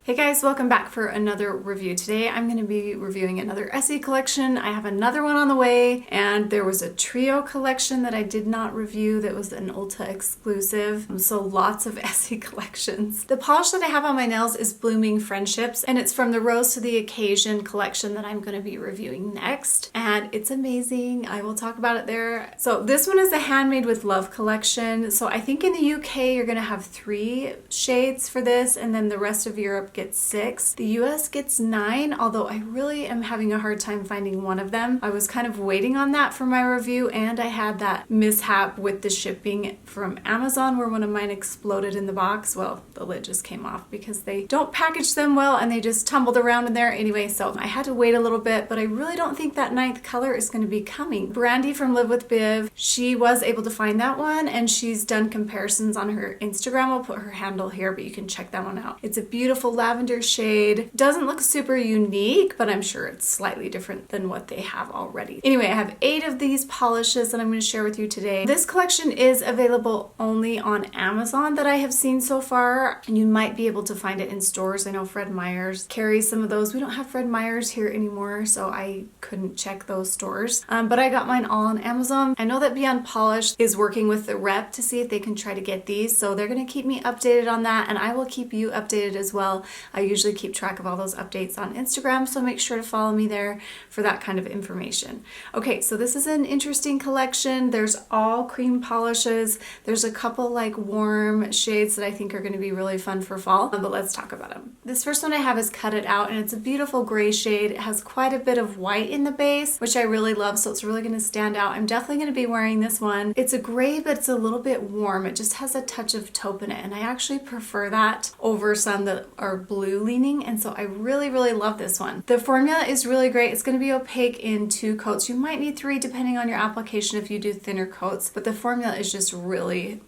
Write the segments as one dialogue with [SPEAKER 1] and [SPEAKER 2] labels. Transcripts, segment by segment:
[SPEAKER 1] Hey guys, welcome back for another review. Today I'm going to be reviewing another Essie collection. I have another one on the way, and there was a trio collection that I did not review that was an Ulta exclusive, so lots of Essie collections. The polish that I have on my nails is Blooming Friendships, and it's from the Rose to the Occasion collection that I'm going to be reviewing next, and it's amazing. I will talk about it there. So this one is a Handmade with Love collection. So I think in the UK you're going to have 3 shades for this, and then the rest of Europe gets 6. The US gets 9, although I really am having a hard time finding one of them. I was kind of waiting on that for my review, and I had that mishap with the shipping from Amazon where one of mine exploded in the box. Well, the lid just came off because they don't package them well and they just tumbled around in there. Anyway, so I had to wait a little bit, but I really don't think that 9th color is going to be coming. Brandy from Live with Biv, she was able to find that one, and she's done comparisons on her Instagram. I'll put her handle here, but you can check that one out. It's a beautiful lavender shade. Doesn't look super unique, but I'm sure it's slightly different than what they have already. Anyway, I have 8 of these polishes that I'm going to share with you today. This collection is available only on Amazon that I have seen so far, and you might be able to find it in stores. I know Fred Meyer's carries some of those. We don't have Fred Meyer's here anymore, so I couldn't check those stores, but I got mine all on Amazon. I know that Beyond Polish is working with the rep to see if they can try to get these, so they're going to keep me updated on that, and I will keep you updated as well. I usually keep track of all those updates on Instagram, so make sure to follow me there for that kind of information. Okay, so this is an interesting collection. There's all cream polishes. There's a couple like warm shades that I think are going to be really fun for fall, but let's talk about them. This first one I have is Cut It Out, and it's a beautiful gray shade. It has quite a bit of white in the base, which I really love, so it's really going to stand out. I'm definitely going to be wearing this one. It's a gray, but it's a little bit warm. It just has a touch of taupe in it, and I actually prefer that over some that are blue leaning, and so I really love this one. The formula is really great. It's going to be opaque in 2 coats. You might need 3 depending on your application if you do thinner coats, but the formula is just really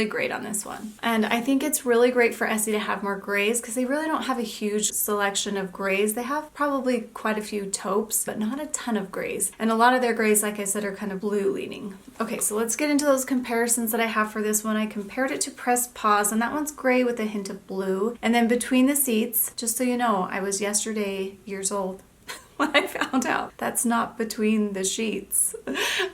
[SPEAKER 1] great on this one. And I think it's really great for Essie to have more grays because they really don't have a huge selection of grays. They have probably quite a few taupes, but not a ton of grays. And a lot of their grays, like I said, are kind of blue leaning. Okay, so let's get into those comparisons that I have for this one. I compared it to Press Pause, and that one's gray with a hint of blue. And then Between the Seats, just so you know, I was yesterday years old when I found out that's not Between the Sheets,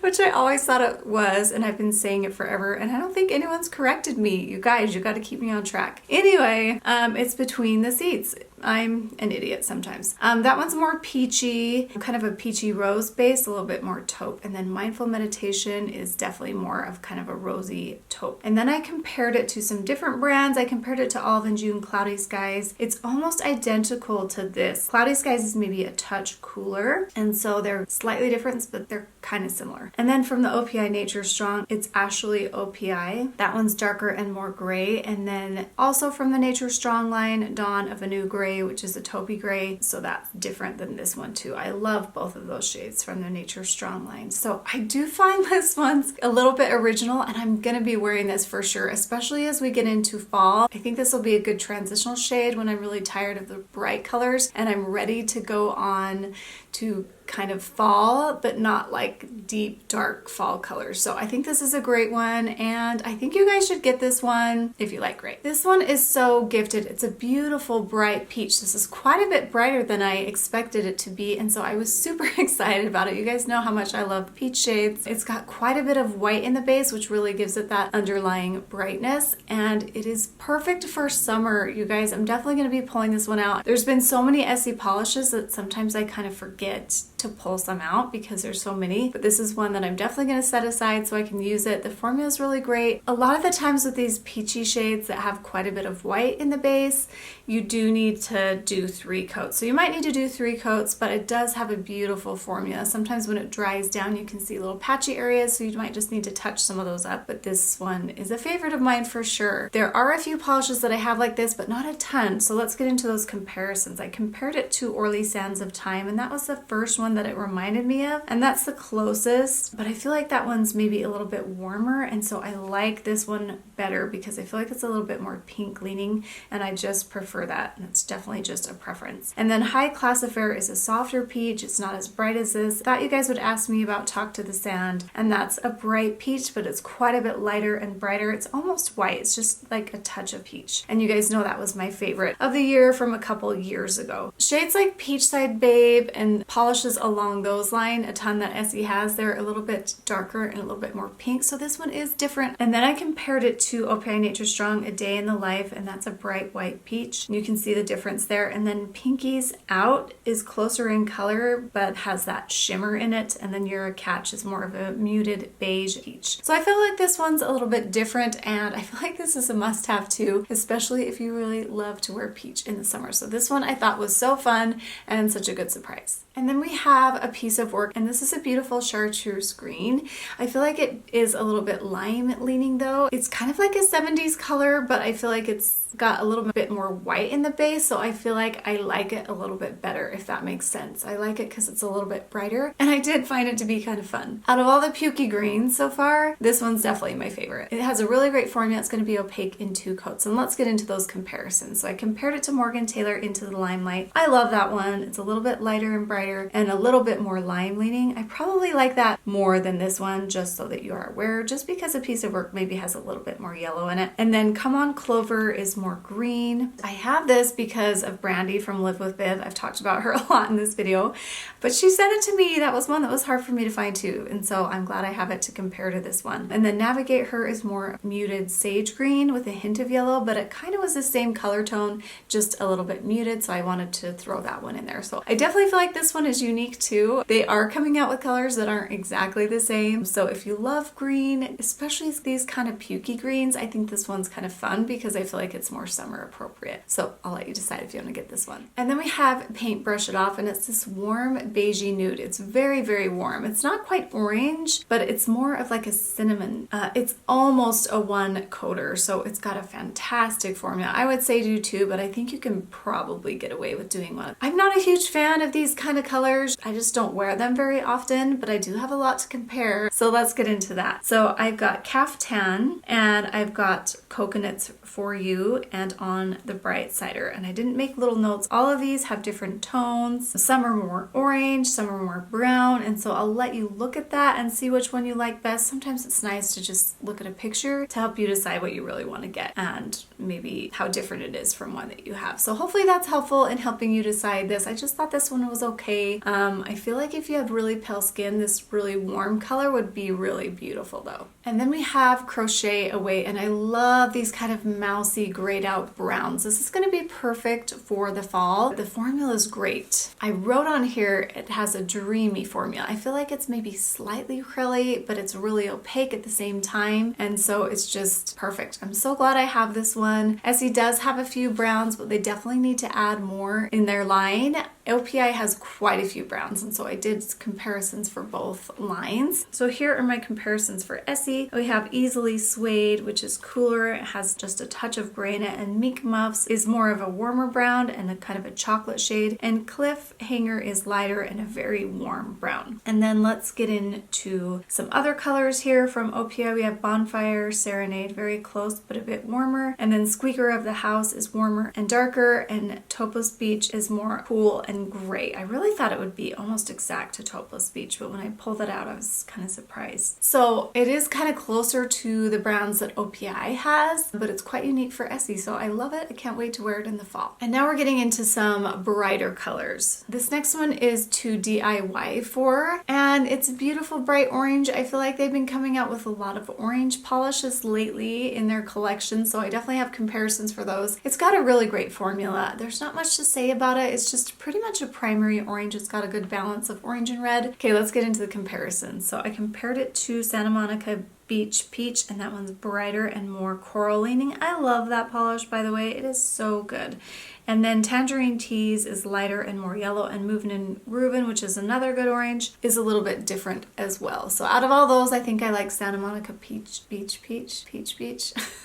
[SPEAKER 1] which I always thought it was, and I've been saying it forever, and I don't think anyone's corrected me. You guys, you got to keep me on track. Anyway, it's Between the Seats. I'm an idiot sometimes. That one's more peachy, kind of a peachy rose base, a little bit more taupe. And then Mindful Meditation is definitely more of kind of a rosy taupe. And then I compared it to some different brands. I compared it to Olive and June Cloudy Skies. It's almost identical to this. Cloudy Skies is maybe a touch cooler, and so they're slightly different, but they're kind of similar. And then from the OPI Nature Strong, it's Ashley OPI. That one's darker and more gray. And then also from the Nature Strong line, Dawn of a New Gray, which is a taupey gray, so that's different than this one too. I love both of those shades from the Nature Strong line. So I do find this one's a little bit original, and I'm gonna be wearing this for sure, especially as we get into fall. I think this will be a good transitional shade when I'm really tired of the bright colors and I'm ready to go on to kind of fall, but not like deep dark fall colors. So I think this is a great one, and I think you guys should get this one if you like gray. This one is so gifted. It's a beautiful bright peach. This is quite a bit brighter than I expected it to be, and so I was super excited about it. You guys know how much I love peach shades. It's got quite a bit of white in the base, which really gives it that underlying brightness, and it is perfect for summer, you guys. I'm definitely going to be pulling this one out. There's been so many Essie polishes that sometimes I kind of forget to pull some out because there's so many, but this is one that I'm definitely going to set aside so I can use it. The formula is really great. A lot of the times with these peachy shades that have quite a bit of white in the base, you do need to do 3 coats. So you might need to do 3 coats, but it does have a beautiful formula. Sometimes when it dries down, you can see little patchy areas, so you might just need to touch some of those up, but this one is a favorite of mine for sure. There are a few polishes that I have like this, but not a ton, so let's get into those comparisons. I compared it to Orly Sands of Time, and that was the first one one that it reminded me of, and that's the closest, but I feel like that one's maybe a little bit warmer, and so I like this one better because I feel like it's a little bit more pink leaning, and I just prefer that, and it's definitely just a preference. And then High Class Affair is a softer peach. It's not as bright as this. Thought you guys would ask me about Talk to the Sand, and that's a bright peach, but it's quite a bit lighter and brighter. It's almost white. It's just like a touch of peach, and you guys know that was my favorite of the year from a couple years ago. Shades like Peachside Babe and polishes along those lines, a ton that Essie has, they're a little bit darker and a little bit more pink, so this one is different. And then I compared it to OPI Nature Strong A Day in the Life, and that's a bright white peach. You can see the difference there. And then Pinky's Out is closer in color but has that shimmer in it, and then Your Catch is more of a muted beige peach. So I feel like this one's a little bit different, and I feel like this is a must-have too, especially if you really love to wear peach in the summer. So this one I thought was so fun and such a good surprise. And then we have a piece of work, and this is a beautiful chartreuse green. I feel like it is a little bit lime leaning though. It's kind of like a 70s color, but I feel like it's got a little bit more white in the base, so I feel like I like it a little bit better, if that makes sense. I like it because it's a little bit brighter, and I did find it to be kind of fun. Out of all the pukey greens so far, this one's definitely my favorite. It has a really great formula. It's going to be opaque in 2 coats, and let's get into those comparisons. So I compared it to Morgan Taylor Into the Limelight. I love that one. It's a little bit lighter and brighter and a little bit more lime leaning. I probably like that more than this one, just so that you are aware, just because a piece of work maybe has a little bit more yellow in it. And then Come On Clover is more green. I have this because of Brandy from Live with Viv. I've talked about her a lot in this video, but she sent it to me. That was one that was hard for me to find too, and so I'm glad I have it to compare to this one. And then Navigate Her is more muted sage green with a hint of yellow, but it kind of was the same color tone, just a little bit muted, so I wanted to throw that one in there. So I definitely feel like this one is unique too. They are coming out with colors that aren't exactly the same, so if you love green, especially these kind of pukey greens, I think this one's kind of fun because I feel like it's more summer appropriate. So I'll let you decide if you want to get this one. And then we have Paintbrush It Off, and it's this warm beigey nude. It's very, very warm. It's not quite orange, but it's more of like a cinnamon. It's almost a 1 coater, so it's got a fantastic formula. I would say do 2, but I think you can probably get away with doing 1. I'm not a huge fan of these kind of colors. I just don't wear them very often, but I do have a lot to compare, so let's get into that. So I've got Caftan, and I've got Coconuts For You, and On the Bright Cider, and I didn't make little notes. All of these have different tones. Some are more orange, some are more brown, and so I'll let you look at that and see which one you like best. Sometimes it's nice to just look at a picture to help you decide what you really want to get and maybe how different it is from one that you have. So hopefully that's helpful in helping you decide this. I just thought this one was okay. I feel like if you have really pale skin, this really warm color would be really beautiful though. And then we have Crochet Away, and I love these kind of mousy grayed out browns. This is going to be perfect for the fall. The formula is great. I wrote on here it has a dreamy formula. I feel like it's maybe slightly acrylic, but it's really opaque at the same time, and so it's just perfect. I'm so glad I have this one. Essie does have a few browns, but they definitely need to add more in their line. OPI has quite a few browns, and so I did comparisons for both lines. So here are my comparisons for Essie. We have Easily Suede, which is cooler. It has just a touch of gray in it, and Meek Muffs is more of a warmer brown and a kind of a chocolate shade, and Cliffhanger is lighter and a very warm brown. And then let's get into some other colors here from OPI. We have Bonfire, Serenade, very close but a bit warmer, and then Squeaker of the House is warmer and darker, and Topaz Beach is more cool and gray. I really thought it would be almost exact to Topaz Beach, but when I pulled that out, I was kind of surprised. So it is kind of closer to the browns that OPI has, but it's quite unique for Essie, so I love it. I can't wait to wear it in the fall. And now we're getting into some brighter colors. This next one is to DIY for, and it's a beautiful bright orange. I feel like they've been coming out with a lot of orange polishes lately in their collection, so I definitely have comparisons for those. It's got a really great formula. There's not much to say about it. It's just pretty much a primary orange. It's got a good balance of orange and red. Okay, let's get into the comparison. So I compared it to Santa Monica Beach Peach, and that one's brighter and more coral leaning. I love that polish, by the way. It is so good. And then Tangerine Tease is lighter and more yellow, and Movin' and Reuben, which is another good orange, is a little bit different as well. So out of all those, I think I like Santa Monica Peach Beach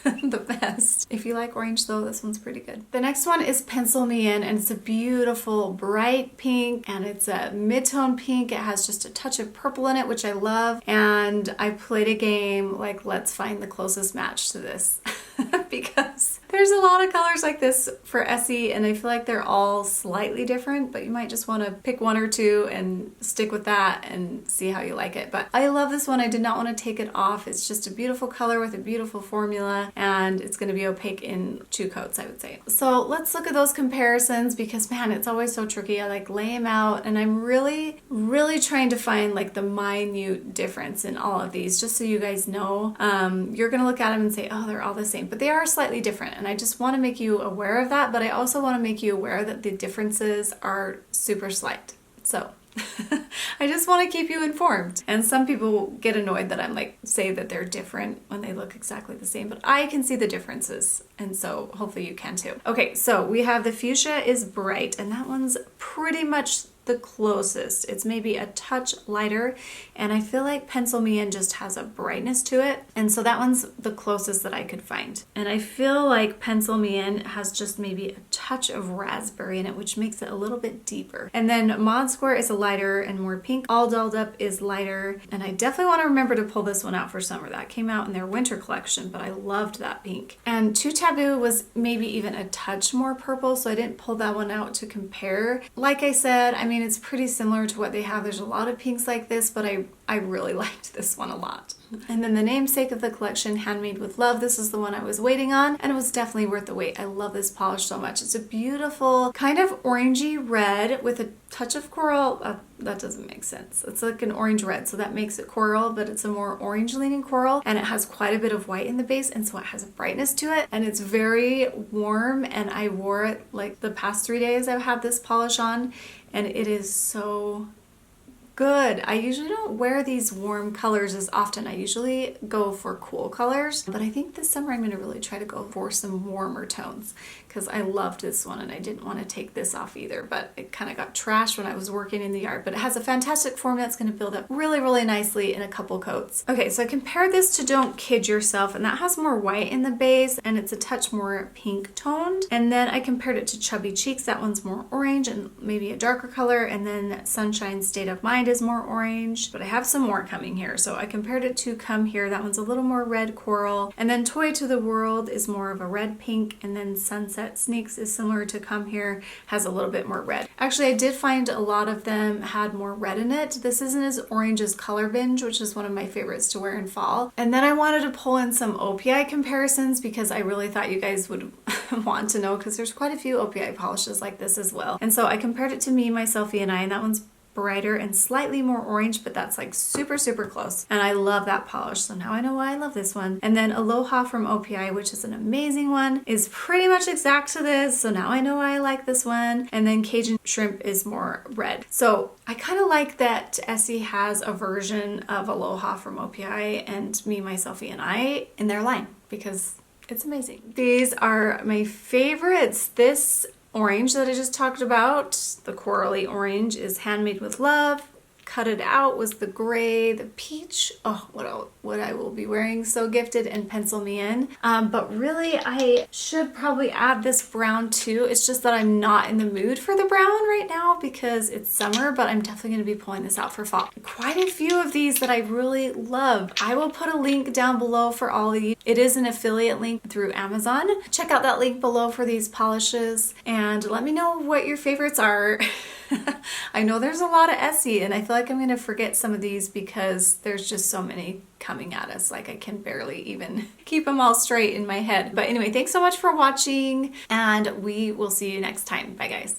[SPEAKER 1] the best. If you like orange though, this one's pretty good. The next one is Pencil Me In, and it's a beautiful bright pink, and it's a mid-tone pink. It has just a touch of purple in it, which I love. And I played a game like, let's find the closest match to this because there's a lot of colors like this for Essie, and I feel like they're all slightly different, but you might just want to pick one or two and stick with that and see how you like it. But I love this one. I did not want to take it off. It's just a beautiful color with a beautiful formula, and it's going to be opaque in 2 coats, I would say. So let's look at those comparisons, because man, it's always so tricky. I like lay them out, and I'm really trying to find like the minute difference in all of these, just so you guys know. You're going to look at them and say, oh, they're all the same, but they are slightly different. And I just want to make you aware of that, but I also want to make you aware that the differences are super slight. So I just want to keep you informed. And some people get annoyed that I'm like, say that they're different when they look exactly the same, but I can see the differences. And so hopefully you can too. Okay, so we have the Fuchsia is bright, and that one's pretty much the closest. It's maybe a touch lighter, and I feel like Pencil Me In just has a brightness to it, and so that one's the closest that I could find. And I feel like Pencil Me In has just maybe a touch of raspberry in it, which makes it a little bit deeper. And then Mod Square is a lighter and more pink. All Dolled Up is lighter, and I definitely want to remember to pull this one out for summer. That came out in their winter collection, but I loved that pink. And Too Taboo was maybe even a touch more purple, so I didn't pull that one out to compare. Like I said, I mean, it's pretty similar to what they have. There's a lot of pinks like this, but I really liked this one a lot. And then the namesake of the collection, Handmade with Love. This is the one I was waiting on, and it was definitely worth the wait. I love this polish so much. It's a beautiful kind of orangey red with a touch of coral. That doesn't make sense. It's like an orange red, so that makes it coral, but it's a more orange leaning coral, and it has quite a bit of white in the base, and so it has a brightness to it, and it's very warm. And I wore it like the past 3 days I've had this polish on, and it is so good. I usually don't wear these warm colors as often. I usually go for cool colors, but I think this summer I'm going to really try to go for some warmer tones, because I loved this one and I didn't want to take this off either, but it kind of got trashed when I was working in the yard. But it has a fantastic formula. It's going to build up really nicely in a couple coats. Okay, so I compared this to Don't Kid Yourself, and that has more white in the base and it's a touch more pink toned. And then I compared it to Chubby Cheeks. That one's more orange and maybe a darker color. And then Sunshine State of Mind is more orange, but I have some more coming here. So I compared it to Come Here. That one's a little more red coral. And then Toy to the World is more of a red pink. And then Sunset Sneaks is similar to Come Here, has a little bit more red. Actually, I did find a lot of them had more red in it. This isn't as orange as Color Binge, which is one of my favorites to wear in fall. And then I wanted to pull in some OPI comparisons because I really thought you guys would want to know, because there's quite a few OPI polishes like this as well. And so I compared it to Me, Myself, and I, and that one's brighter and slightly more orange, but that's like super close. And I love that polish, so now I know why I love this one. And then Aloha from OPI, which is an amazing one, is pretty much exact to this, so now I know why I like this one. And then Cajun Shrimp is more red. So I kind of like that Essie has a version of Aloha from OPI and Me, Myself, and I in their line, because it's amazing. These are my favorites. This orange that I just talked about, the corally orange, is Handmade with Love. Cut It Out was the gray. The peach, oh, what I will be wearing, So Gifted, and Pencil Me In. But really, I should probably add this brown too. It's just that I'm not in the mood for the brown right now because it's summer, but I'm definitely going to be pulling this out for fall. Quite a few of these that I really love. I will put a link down below for all of these. It is an affiliate link through Amazon. Check out that link below for these polishes and let me know what your favorites are. I know there's a lot of Essie, and I feel like I'm going to forget some of these because there's just so many coming at us. Like I can barely even keep them all straight in my head. But anyway, thanks so much for watching, and we will see you next time. Bye guys.